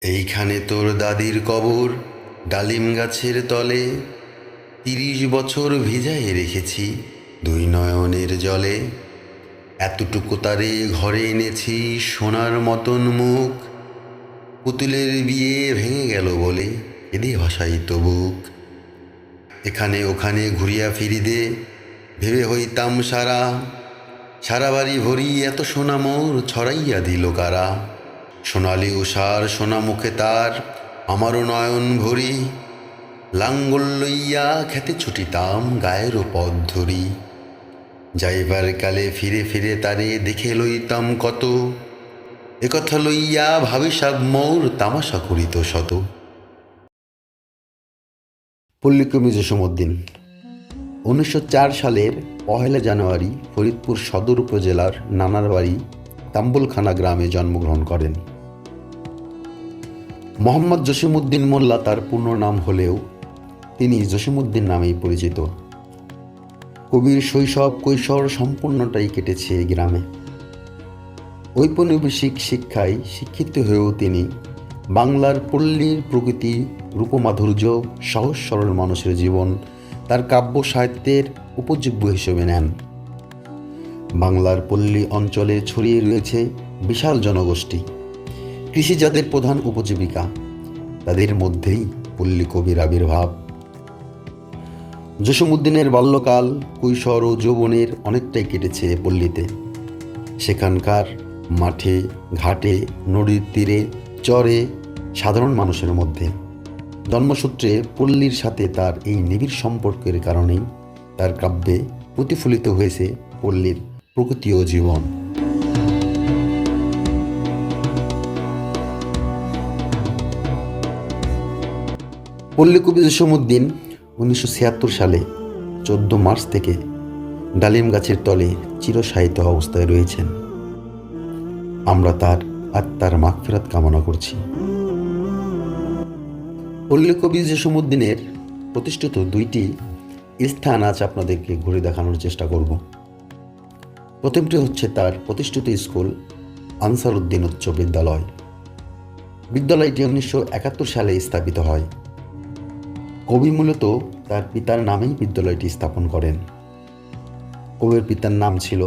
এইখানে তোর দাদির কবর, ডালিম গাছের তলে। 30 বছর ভিজায়ে রেখেছি দুই নয়নের জলে। এতটুকু তারে ঘরে এনেছি সোনার মতন মুখ। পুতুলের বিয়ে ভেঙে গেল বলে এদে ভাসাইত বুক। এখানে ওখানে ঘুরিয়া ফিরিদে ভেবে হইতাম সারা। সারা বাড়ি ভরি এত সোনা মোর ছড়াইয়া দিল কারা। সোনালি উষার সোনা মুখে তার আমারও নয়ন ভরি। লাঙ্গল লইয়া খেতে ছুটিতাম গায়ের পথ ধরি। যাইবার কালে ফিরে ফিরে তারে দেখে লইতাম কত। একথা লইয়া ভাবি সব মোর তামাশা করিত শত। পল্লীকবি জসীমউদ্দীন 1904 সালের 1 জানুয়ারি ফরিদপুর সদর উপজেলার নানারবাড়ি তাম্বুলখানা গ্রামে জন্মগ্রহণ করেন। মোহাম্মদ জসীমউদ্দীন মোল্লা তার পূর্ণ নাম হলেও তিনি জসীমউদ্দীন নামেই পরিচিত। কবির শৈশব কৈশোর সম্পূর্ণটাই কেটেছে এই গ্রামে। ঔপনিবেশিক শিক্ষায় শিক্ষিত হয়েও তিনি বাংলার পল্লীর প্রকৃতি, রূপমাধুর্য, সহজ সরল মানুষের জীবন তার কাব্য সাহিত্যের উপজীব্য হিসেবে নেন। বাংলার পল্লী অঞ্চলে ছড়িয়ে রয়েছে বিশাল জনগোষ্ঠী, কৃষি যাদের প্রধান উপজীবিকা, তাদের মধ্যেই পল্লী কবির আবির্ভাব। জসীমউদ্দীনের বাল্যকাল, কৈশোর ও যৌবনের অনেকটাই কেটেছে পল্লীতে। সেখানকার মাঠে ঘাটে, নদীর তীরে, চরে, সাধারণ মানুষের মধ্যে। জন্মসূত্রে পল্লীর সাথে তার এই নিবিড় সম্পর্কের কারণেই তার কাব্যে প্রতিফলিত হয়েছে পল্লীর প্রকৃতি ও জীবন। পল্লীকবি জসীমউদ্দীন 1976 সালে 14 মার্চ থেকে ডালিম গাছের তলে চিরশায়িত অবস্থায় রয়েছেন। আমরা তার আত্মার মাগফিরাত কামনা করছি। পল্লীকবি জসীমউদ্দীনের প্রতিষ্ঠিত 2টি স্থান আজ আপনাদেরকে ঘুরে দেখানোর চেষ্টা করব। প্রথমটি হচ্ছে তার প্রতিষ্ঠিত স্কুল আনসারউদ্দিন উচ্চ বিদ্যালয়। বিদ্যালয়টি 1971 সালে স্থাপিত হয়। কবি মূলত তার পিতার নামেই বিদ্যালয়টি স্থাপন করেন। কবির পিতার নাম ছিল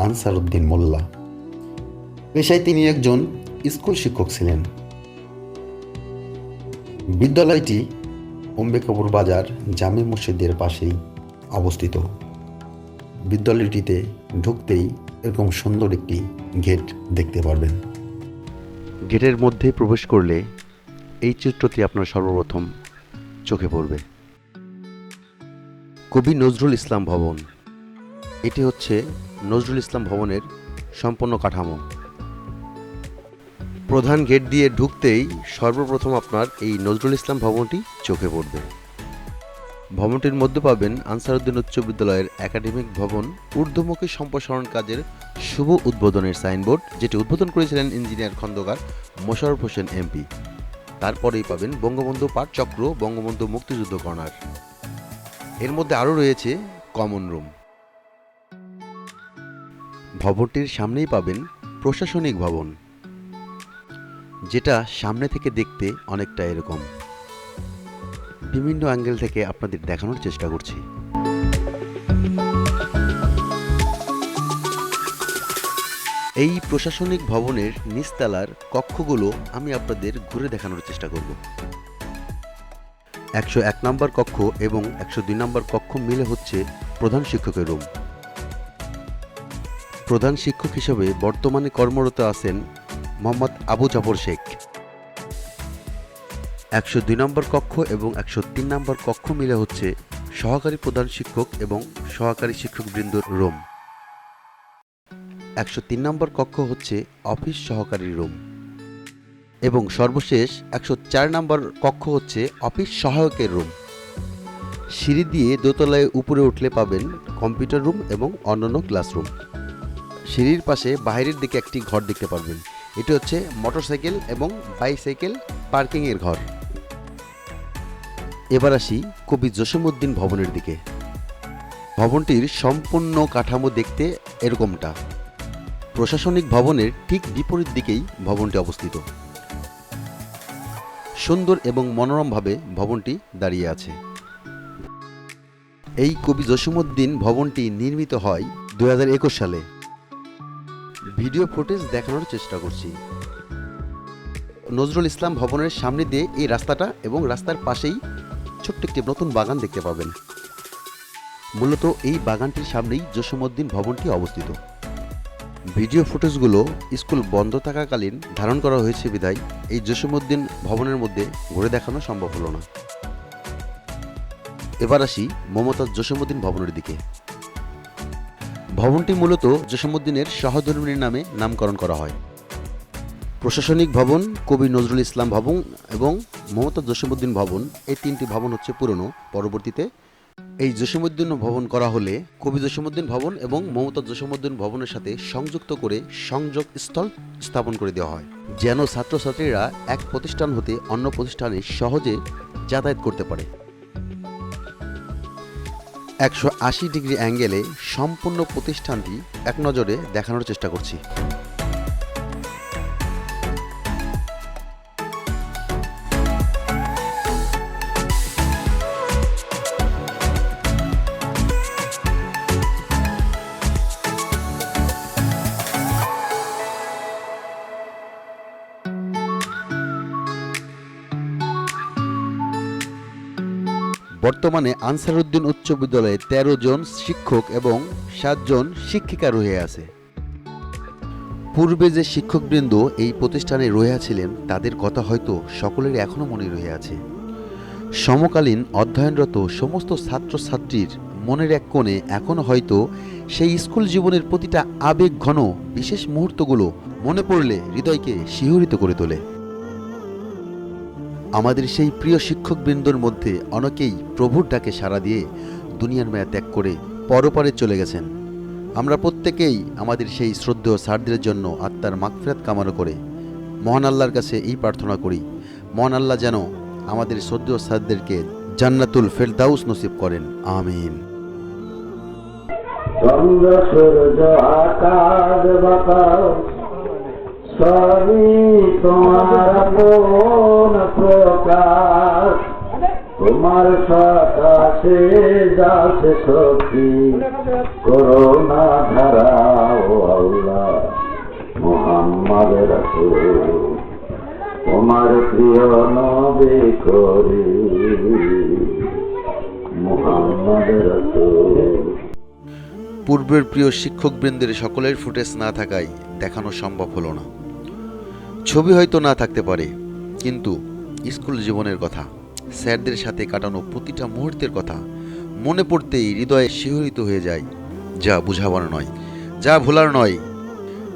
আনসারউদ্দিন মোল্লা। পেশায় তিনি একজন স্কুল শিক্ষক ছিলেন। বিদ্যালয়টি অম্বিকাপুর বাজার জামে মসজিদের পাশেই অবস্থিত। বিদ্যালয়টিতে ঢুকতেই এরকম সুন্দর একটি গেট দেখতে পারবেন। গেটের মধ্যে প্রবেশ করলে এই চিত্রটি আপনার সর্বপ্রথম চোখে পড়বে। কবি নজরুল ইসলাম ভবন। এটি হচ্ছে নজরুল ইসলাম ভবনের সম্পূর্ণ কাঠামো। প্রধান গেট দিয়ে ঢুকতেই সর্বপ্রথম আপনার এই নজরুল ইসলাম ভবনটি চোখে পড়বে। ভবনটির মধ্যে পাবেন আনসারউদ্দিন উচ্চ বিদ্যালয়ের একাডেমিক ভবন, ঊর্ধ্বমুখী সম্প্রসারণ কাজের শুভ উদ্বোধনের সাইনবোর্ড, যেটি উদ্বোধন করেছিলেন ইঞ্জিনিয়ার খন্দকার মোশাররফ হোসেন এমপি। তারপরেই পাবেন বঙ্গবন্ধু পাঠচক্র, বঙ্গবন্ধু মুক্তিযুদ্ধ কর্নার। এর মধ্যে আরও রয়েছে কমন রুম। ভবনটির সামনেই পাবেন প্রশাসনিক ভবন, যেটা সামনে থেকে দেখতে অনেকটা এরকম। বিভিন্ন অ্যাঙ্গেল থেকে আপনাদের দেখানোর চেষ্টা করছি। এই প্রশাসনিক ভবনের নিচতলার কক্ষগুলো আমি আপনাদের ঘুরে দেখানোর চেষ্টা করব। 101 নম্বর কক্ষ এবং 102 নম্বর কক্ষ মিলে হচ্ছে প্রধান শিক্ষকের রুম। প্রধান শিক্ষক হিসেবে বর্তমানে কর্মরত আছেন মোহাম্মদ আবু জাফর শেখ। 102 নম্বর কক্ষ এবং 103 নম্বর কক্ষ মিলে হচ্ছে সহকারী প্রধান শিক্ষক এবং সহকারী শিক্ষকবৃন্দর রুম। 103 নম্বর কক্ষ হচ্ছে অফিস সহকারী রুম এবং সর্বশেষ 104 নম্বর কক্ষ হচ্ছে অফিস সহায়কের রুম। সিঁড়ি দিয়ে দোতলায় উপরে উঠলে পাবেন কম্পিউটার রুম এবং অন্যান্য ক্লাসরুম। সিঁড়ির পাশে বাইরের দিকে একটি ঘর দেখতে পারবেন। এটি হচ্ছে মোটরসাইকেল এবং বাইসাইকেল পার্কিংয়ের ঘর। এবার আসি কবি জসীমউদ্দীন ভবনের দিকে। ভবনটির সম্পূর্ণ কাঠামো দেখতে এরকমটা। প্রশাসনিক ভবনের ঠিক বিপরীত দিকেই ভবনটি অবস্থিত। সুন্দর এবং মনোরমভাবে ভবনটি দাঁড়িয়ে আছে। এই কবি জসীমউদ্দীন ভবনটি নির্মিত হয় 2021 সালে। ভিডিও ফুটেজ দেখানোর চেষ্টা করছি। নজরুল ইসলাম ভবনের সামনে দিয়ে এই রাস্তাটা এবং রাস্তার পাশেই ছোট্ট একটি নতুন বাগান দেখতে পাবেন। মূলত এই বাগানটির সামনেই জসীমউদ্দীন ভবনটি অবস্থিত। ভিডিও ফুটেজগুলো স্কুল বন্ধ থাকাকালীন ধারণ করা হয়েছে বিধায় এই জসীমউদ্দীন ভবনের মধ্যে ঘুরে দেখানো সম্ভব হলো না। এবার আসি মমতাজ জসীমউদ্দীন ভবনের দিকে। ভবনটি মূলত জসীমউদ্দীনের সহধর্মিণীর নামে নামকরণ করা হয়। প্রশাসনিক ভবন, কবি নজরুল ইসলাম ভবন এবং মমতাজ জসীমউদ্দীন ভবন, এই তিনটি ভবন হচ্ছে পুরনো। পরবর্তীতে এই জসীমউদ্দীন ভবন করা হলে কবি জসীমউদ্দীন ভবন এবং মমতাজ জসীমউদ্দীন ভবনের সাথে সংযুক্ত করে সংযোগ স্থল স্থাপন করে দেওয়া হয়, যেন ছাত্রছাত্রীরা এক প্রতিষ্ঠান হতে অন্য প্রতিষ্ঠানে সহজে যাতায়াত করতে পারে। 180 ডিগ্রি অ্যাঙ্গেলে সম্পূর্ণ প্রতিষ্ঠানটি এক নজরে দেখানোর চেষ্টা করছি। বর্তমানে আনসারউদ্দিন উচ্চ বিদ্যালয়ে 13 জন শিক্ষক এবং 7 জন শিক্ষিকা রয়ে আছে। পূর্বে যে শিক্ষকবৃন্দ এই প্রতিষ্ঠানে রয়েছিলেন তাদের কথা হয়তো সকলের এখনো মনে রয়ে আছে। সমকালীন অধ্যয়নরত সমস্ত ছাত্রছাত্রীর মনের এক কোণে এখনো হয়তো সেই স্কুল জীবনের প্রতিটা আবেগ ঘন বিশেষ মুহূর্তগুলো মনে পড়লে হৃদয়কে শিহরিত করে তোলে। আমাদের সেই প্রিয় শিক্ষকবৃন্দর মধ্যে অনেকেই প্রভুর ডাকে সাড়া দিয়ে দুনিয়ার মায়া ত্যাগ করে পরপারে চলে গেছেন। আমরা প্রত্যেকেই আমাদের সেই শ্রদ্ধেয় স্যারদের জন্য আত্মার মাগফিরাত কামনা করে মহান আল্লাহর কাছে এই প্রার্থনা করি, মহান আল্লাহ যেন আমাদের শ্রদ্ধেয় স্যারদেরকে জান্নাতুল ফেরদাউস নসিব করেন, আমিন। চন্দ্র সূর্য আকাশ বাতাস সবই তোমার আপন প্রকাশ, তোমার সকাশে যাচ্ছে শক্তি করোনা ধারা ও আল্লাহ মুহাম্মদ রাসূল তোমার প্রিয় নবী করি মুহাম্মদ রাসূল। পূর্বের প্রিয় শিক্ষকবৃন্দের সকলের ফুটেজ না থাকায় দেখানো সম্ভব হলো না। ছবি হয়তো না থাকতে পারে, কিন্তু স্কুল জীবনের কথা, স্যারদের সাথে কাটানো প্রতিটা মুহূর্তের কথা মনে পড়তেই হৃদয়ে শিহরিত হয়ে যায়, যা বুঝাবার নয়, যা ভোলার নয়।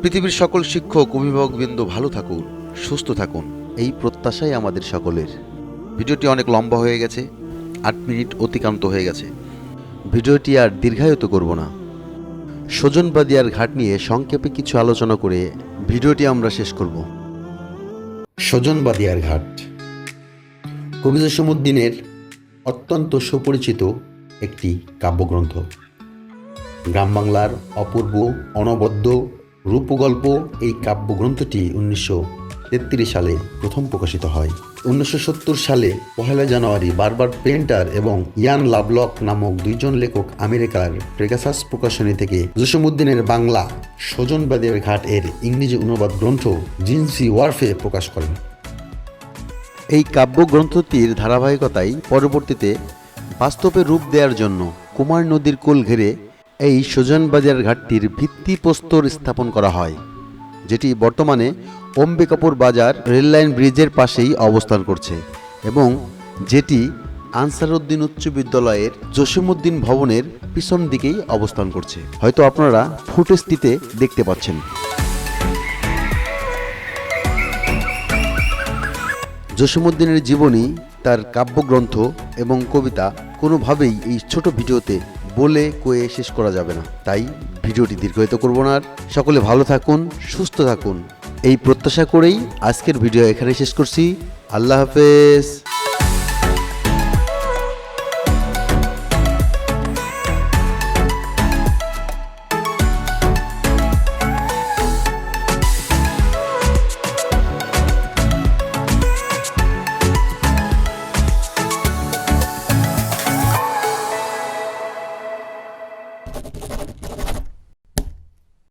পৃথিবীর সকল শিক্ষক অভিভাবকবৃন্দ ভালো থাকুন, সুস্থ থাকুন, এই প্রত্যাশাই আমাদের সকলের। ভিডিওটি অনেক লম্বা হয়ে গেছে, 8 মিনিট অতিক্রান্ত হয়ে গেছে। ভিডিওটি আর দীর্ঘায়িত করব না। সজনবাদিয়ার ঘাট নিয়ে সংক্ষেপে কিছু আলোচনা করে ভিডিওটি আমরা শেষ করব। সজনবাদিয়ার ঘাট কবি জসীমউদ্দীনের অত্যন্ত সুপরিচিত একটি কাব্যগ্রন্থ। গ্রাম বাংলার অপূর্ব অনবদ্য রূপগল্প এই কাব্যগ্রন্থটি 1933 সালে প্রথম প্রকাশিত হয়। 1970 সালে 1 জানুয়ারি বারবার পেন্টার এবং ইয়ান লাভলক নামক 2 জন লেখক আমেরিকার পেগাসাস প্রকাশনী থেকে জসীমউদ্দীনের বাংলা সজনবাদিয়ার ঘাট এর ইংরেজি অনুবাদ গ্রন্থ জিনসি ওয়ার্ফে প্রকাশ করেন। এই কাব্যগ্রন্থটির ধারাবাহিকতায় পরবর্তীতে বাস্তবে রূপ দেওয়ার জন্য কুমার নদীর কোল ঘিরে এই সজনবাদিয়ার ঘাটটির ভিত্তিপ্রস্তর স্থাপন করা হয়, যেটি বর্তমানে অম্বিকাপুর বাজার রেললাইন ব্রিজের পাশেই অবস্থান করছে এবং যেটি আনসারউদ্দিন উচ্চ বিদ্যালয়ের জসীমউদ্দীন ভবনের পিছন দিকেই অবস্থান করছে। হয়তো আপনারা ফুটেজটিতে দেখতে পাচ্ছেন। জসীমউদ্দীনের জীবনী, তার কাব্যগ্রন্থ এবং কবিতা কোনোভাবেই এই ছোট ভিডিওতে বলে কয়ে শেষ করা যাবে না, তাই ভিডিওটি দীর্ঘায়িত করব না। আর সকলে ভালো থাকুন, সুস্থ থাকুন, এই প্রত্যাশা করেই আজকের ভিডিও এখানে শেষ করছি। আল্লাহ হাফেজ।